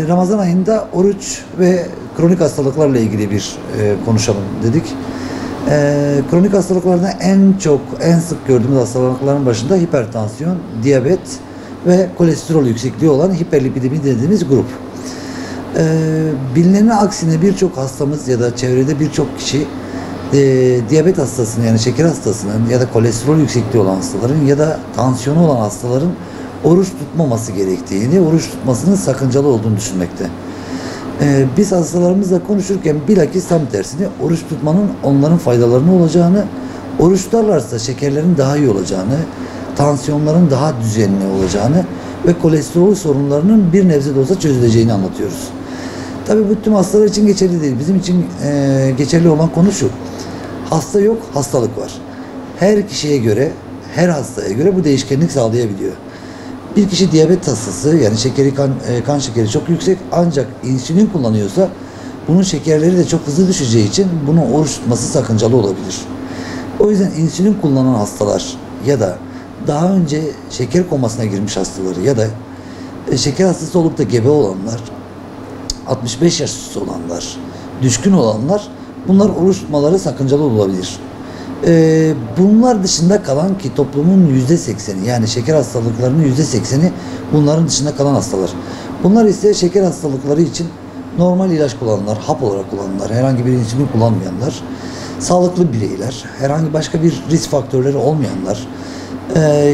Ramazan ayında oruç ve kronik hastalıklarla ilgili bir konuşalım dedik. Kronik hastalıklardan en sık gördüğümüz hastalıkların başında hipertansiyon, diyabet ve kolesterol yüksekliği olan hiperlipidemi dediğimiz grup. Bilinenin aksine birçok hastamız ya da çevrede birçok kişi diyabet hastasının yani şeker hastasının ya da kolesterol yüksekliği olan hastaların ya da tansiyonu olan hastaların oruç tutmaması gerektiğini, oruç tutmasının sakıncalı olduğunu düşünmekte. Biz hastalarımızla konuşurken bilakis tam tersini oruç tutmanın onların faydalarını olacağını, oruç tutarlarsa şekerlerin daha iyi olacağını, tansiyonların daha düzenli olacağını ve kolesterol sorunlarının bir nebze de olsa çözüleceğini anlatıyoruz. Tabii bu tüm hastalar için geçerli değil. Bizim için geçerli olan konu şu. Hasta yok, hastalık var. Her kişiye göre, her hastaya göre bu değişkenlik sağlayabiliyor. Bir kişi diyabet hastası yani kan şekeri çok yüksek ancak insülin kullanıyorsa bunun şekerleri de çok hızlı düşeceği için bunun oruç tutması sakıncalı olabilir. O yüzden insülin kullanan hastalar ya da daha önce şeker komasına girmiş hastaları ya da şeker hastası olup da gebe olanlar, 65 yaş üstü olanlar, düşkün olanlar bunlar oruç tutmaları sakıncalı olabilir. Bunlar dışında kalan ki toplumun %80'i yani şeker hastalıklarının %80'i bunların dışında kalan hastalar. Bunlar ise şeker hastalıkları için normal ilaç kullananlar, hap olarak kullananlar, herhangi bir insülin kullanmayanlar, sağlıklı bireyler, herhangi başka bir risk faktörleri olmayanlar,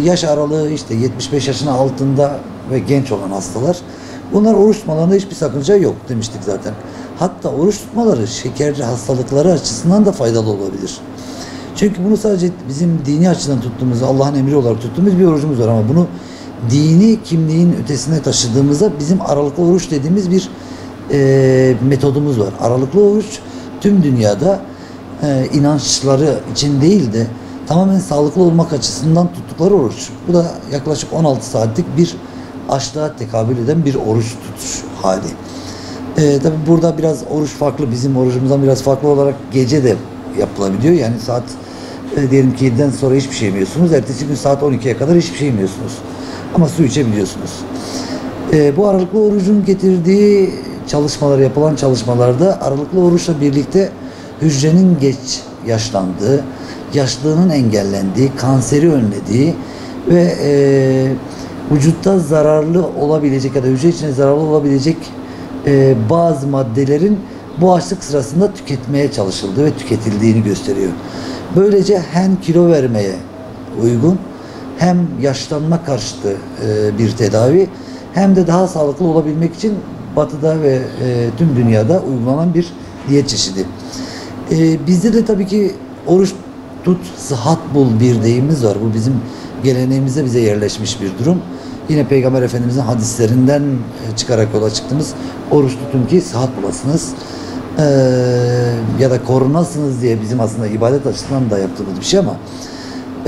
yaş aralığı işte 75 yaşın altında ve genç olan hastalar. Bunlar oruç tutmalarında hiçbir sakınca yok demiştik zaten. Hatta oruç tutmaları şekerli hastalıkları açısından da faydalı olabilir. Çünkü bunu sadece bizim dini açıdan tuttuğumuz, Allah'ın emri olarak tuttuğumuz bir orucumuz var ama bunu dini kimliğin ötesine taşıdığımızda bizim aralıklı oruç dediğimiz bir metodumuz var. Aralıklı oruç tüm dünyada inançları için değil de tamamen sağlıklı olmak açısından tuttukları oruç. Bu da yaklaşık 16 saatlik bir açlığa tekabül eden bir oruç tutuş hali. Tabi burada biraz oruç farklı, bizim orucumuzdan biraz farklı olarak gece de yapılabiliyor. Yani saat diyelim ki 7'den sonra hiçbir şey yemiyorsunuz. Ertesi gün saat 12'ye kadar hiçbir şey yemiyorsunuz. Ama su içebiliyorsunuz. Bu aralıklı orucun getirdiği yapılan çalışmalarda aralıklı oruçla birlikte hücrenin geç yaşlandığı, yaşlılığının engellendiği, kanseri önlediği ve vücutta zararlı olabilecek ya da hücre içine zararlı olabilecek bazı maddelerin bu açlık sırasında tüketmeye çalışıldığı ve tüketildiğini gösteriyor. Böylece hem kilo vermeye uygun hem yaşlanma karşıtı bir tedavi hem de daha sağlıklı olabilmek için Batı'da ve tüm dünyada uygulanan bir diyet çeşidi. Bizde de tabii ki oruç tut, sıhhat bul bir deyimimiz var. Bu bizim geleneğimizde bize yerleşmiş bir durum. Yine Peygamber Efendimiz'in hadislerinden çıkarak yola çıktığımız oruç tutun ki sıhhat bulasınız. Ya da korunasınız diye bizim aslında ibadet açısından da yaptığımız bir şey ama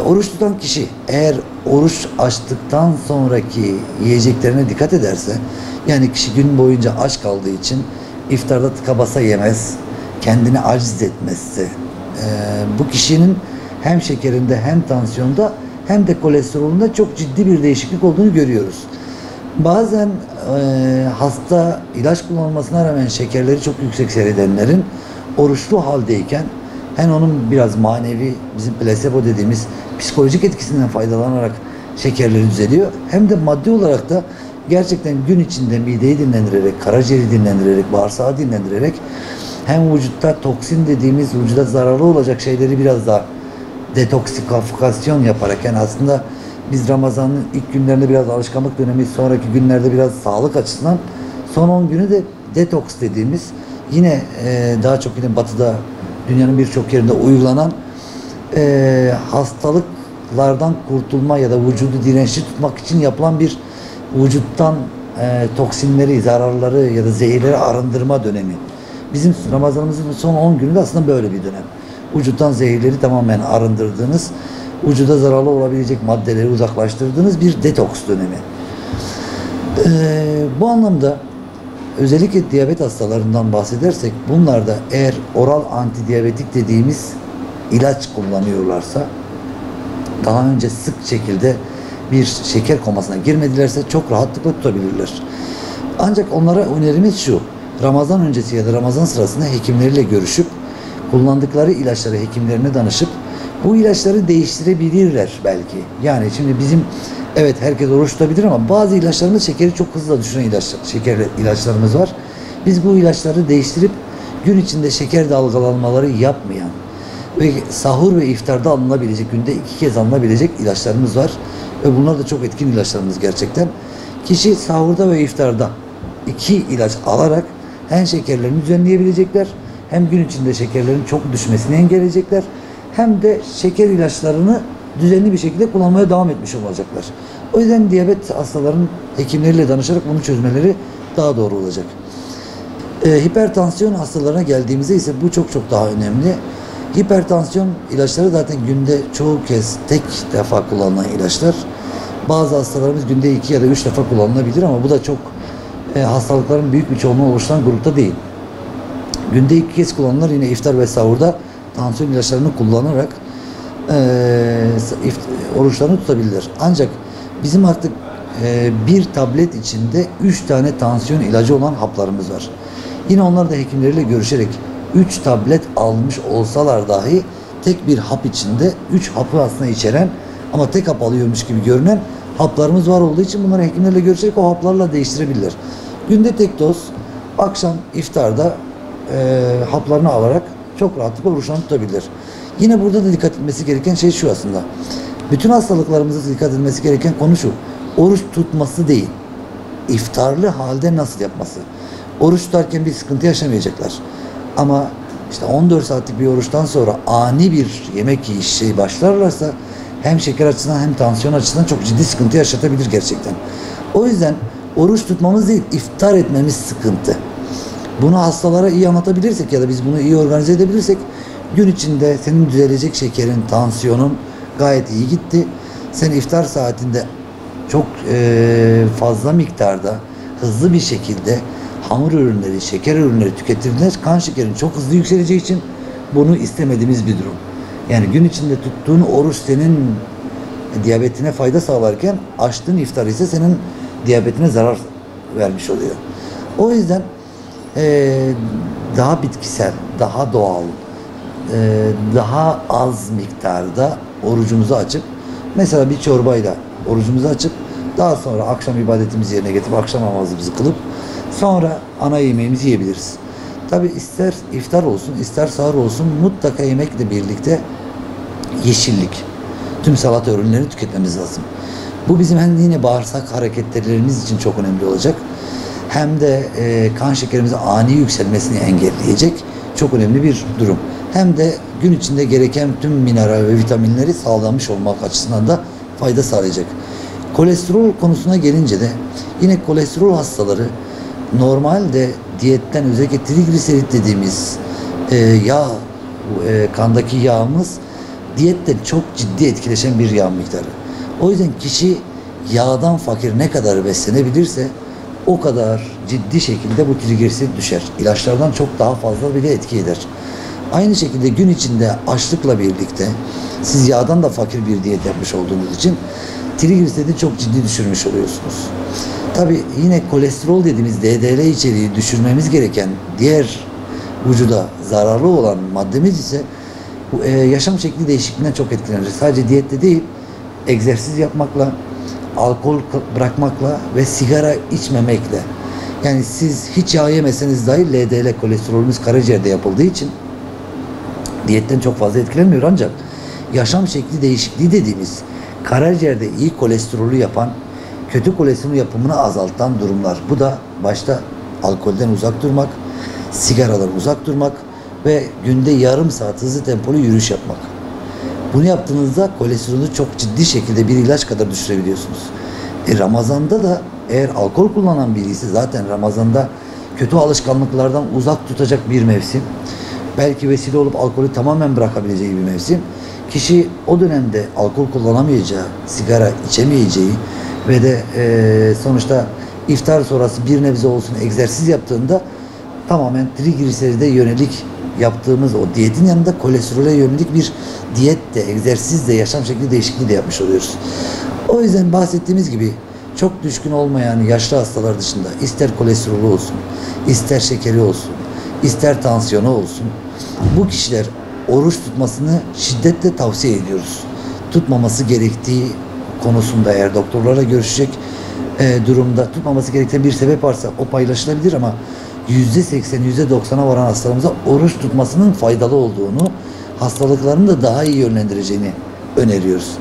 oruç tutan kişi eğer oruç açtıktan sonraki yiyeceklerine dikkat ederse yani kişi gün boyunca aç kaldığı için iftarda tıka basa yemez, kendini aciz etmezse bu kişinin hem şekerinde hem tansiyonda hem de kolesterolünde çok ciddi bir değişiklik olduğunu görüyoruz. Bazen hasta ilaç kullanılmasına rağmen şekerleri çok yüksek seyredenlerin oruçlu haldeyken hem onun biraz manevi bizim plasebo dediğimiz psikolojik etkisinden faydalanarak şekerleri düzeliyor hem de maddi olarak da gerçekten gün içinde mideyi dinlendirerek, karaciğeri dinlendirerek, bağırsağı dinlendirerek hem vücutta toksin dediğimiz vücuda zararlı olacak şeyleri biraz daha detoksifikasyon yaparak yani aslında biz Ramazan'ın ilk günlerinde biraz alışkanlık dönemi, sonraki günlerde biraz sağlık açısından son 10 günü de detoks dediğimiz yine daha çok yine Batı'da dünyanın birçok yerinde uygulanan hastalıklardan kurtulma ya da vücudu dirençli tutmak için yapılan bir vücuttan toksinleri, zararları ya da zehirleri arındırma dönemi. Bizim Ramazanımızın son 10 günü de aslında böyle bir dönem. Vücuttan zehirleri tamamen arındırdığınız, vücuda zararlı olabilecek maddeleri uzaklaştırdığınız bir detoks dönemi. Bu anlamda özellikle diyabet hastalarından bahsedersek bunlarda eğer oral antidiyabetik dediğimiz ilaç kullanıyorlarsa daha önce sık şekilde bir şeker komasına girmedilerse çok rahatlıkla tutabilirler. Ancak onlara önerimiz şu: Ramazan öncesi ya da Ramazan sırasında hekimleriyle görüşüp kullandıkları ilaçları hekimlerine danışıp bu ilaçları değiştirebilirler belki. Yani şimdi bizim, evet, herkes oruç tutabilir ama bazı ilaçlarımız şekeri çok hızlı düşüren şekerli ilaçlarımız var. Biz bu ilaçları değiştirip gün içinde şeker dalgalanmaları yapmayan ve sahur ve iftarda alınabilecek, günde 2 kez alınabilecek ilaçlarımız var. Ve bunlar da çok etkin ilaçlarımız gerçekten. Kişi sahurda ve iftarda 2 ilaç alarak hem şekerlerini düzenleyebilecekler, hem gün içinde şekerlerin çok düşmesini engelleyecekler, hem de şeker ilaçlarını düzenli bir şekilde kullanmaya devam etmiş olacaklar. O yüzden diyabet hastaların hekimleriyle danışarak bunu çözmeleri daha doğru olacak. Hipertansiyon hastalarına geldiğimizde ise bu çok çok daha önemli. Hipertansiyon ilaçları zaten günde çoğu kez tek defa kullanılan ilaçlar. Bazı hastalarımız günde 2 ya da 3 defa kullanılabilir ama bu da çok hastalıkların büyük bir çoğunluğu oluşturan grupta değil. Günde 2 kez kullanılır. Yine iftar ve sahurda tansiyon ilaçlarını kullanarak oruçlarını tutabilirler. Ancak bizim artık bir tablet içinde 3 tane tansiyon ilacı olan haplarımız var. Yine onlar da hekimleriyle görüşerek 3 tablet almış olsalar dahi tek bir hap içinde 3 hapı aslında içeren ama tek hap alıyormuş gibi görünen haplarımız var olduğu için bunları hekimlerle görüşerek o haplarla değiştirebilirler. Günde tek doz, akşam iftarda haplarını alarak çok rahatlıkla oruçlarını tutabilir. Yine burada da dikkat etmesi gereken şey şu aslında. Bütün hastalıklarımızda dikkat edilmesi gereken konu şu: oruç tutması değil, iftarlı halde nasıl yapması. Oruç tutarken bir sıkıntı yaşamayacaklar. Ama işte 14 saatlik bir oruçtan sonra ani bir yemek yiyişi başlarlarsa hem şeker açısından hem tansiyon açısından çok ciddi sıkıntı yaşatabilir gerçekten. O yüzden oruç tutmamız değil, iftar etmemiz sıkıntı. Bunu hastalara iyi anlatabilirsek ya da biz bunu iyi organize edebilirsek gün içinde senin düzelecek şekerin, tansiyonun gayet iyi gitti. Sen iftar saatinde çok fazla miktarda, hızlı bir şekilde hamur ürünleri, şeker ürünleri tüketirler. Kan şekerin çok hızlı yükseleceği için bunu istemediğimiz bir durum. Yani gün içinde tuttuğun oruç senin diyabetine fayda sağlarken açtığın iftar ise senin diyabetine zarar vermiş oluyor. O yüzden daha bitkisel, daha doğal, daha az miktarda orucumuzu açıp, mesela bir çorbayla orucumuzu açıp daha sonra akşam ibadetimizi yerine getirip akşam namazımızı kılıp sonra ana yemeğimizi yiyebiliriz. Tabi ister iftar olsun ister sahur olsun mutlaka yemekle birlikte yeşillik, tüm salata ürünlerini tüketmemiz lazım. Bu bizim hem yine bağırsak hareketlerimiz için çok önemli olacak, hem de kan şekerimizin ani yükselmesini engelleyecek çok önemli bir durum. Hem de gün içinde gereken tüm mineral ve vitaminleri sağlamış olmak açısından da fayda sağlayacak. Kolesterol konusuna gelince de yine kolesterol hastaları normalde diyetten özellikle trigliserit dediğimiz yağ, kandaki yağımız diyetten çok ciddi etkileşen bir yağ miktarı. O yüzden kişi yağdan fakir ne kadar beslenebilirse o kadar ciddi şekilde bu trigliserit düşer. İlaçlardan çok daha fazla bile etki eder. Aynı şekilde gün içinde açlıkla birlikte siz yağdan da fakir bir diyet yapmış olduğunuz için trigliseridi çok ciddi düşürmüş oluyorsunuz. Tabi yine kolesterol dediğimiz LDL içeriği düşürmemiz gereken diğer vücuda zararlı olan maddemiz ise yaşam şekli değişikliğinden çok etkilenir. Sadece diyette değil, egzersiz yapmakla, alkol bırakmakla ve sigara içmemekle. Yani siz hiç yağ yemeseniz dahi LDL kolesterolümüz karaciğerde yapıldığı için diyetten çok fazla etkilenmiyor, ancak yaşam şekli değişikliği dediğimiz karaciğerde iyi kolesterolü yapan, kötü kolesterol yapımını azaltan durumlar. Bu da başta alkolden uzak durmak, sigaradan uzak durmak ve günde yarım saat hızlı tempolu yürüyüş yapmak. Bunu yaptığınızda kolesterolü çok ciddi şekilde bir ilaç kadar düşürebiliyorsunuz. Ramazanda da eğer alkol kullanan biri ise zaten Ramazanda kötü alışkanlıklardan uzak tutacak bir mevsim. Belki vesile olup alkolü tamamen bırakabileceği bir mevsim. Kişi o dönemde alkol kullanamayacağı, sigara içemeyeceği ve de sonuçta iftar sonrası bir nebze olsun egzersiz yaptığında tamamen trigliseride yönelik yaptığımız o diyetin yanında kolesterole yönelik bir diyet de, egzersiz de, yaşam şekli değişikliği de yapmış oluyoruz. O yüzden bahsettiğimiz gibi çok düşkün olmayan yaşlı hastalar dışında ister kolesterolü olsun, ister şekeri olsun, ister tansiyonu olsun, bu kişiler oruç tutmasını şiddetle tavsiye ediyoruz. Tutmaması gerektiği konusunda eğer doktorlarla görüşecek durumda tutmaması gereken bir sebep varsa o paylaşılabilir ama %80, %90'a varan hastalarımıza oruç tutmasının faydalı olduğunu, hastalıklarını da daha iyi yönlendireceğini öneriyoruz.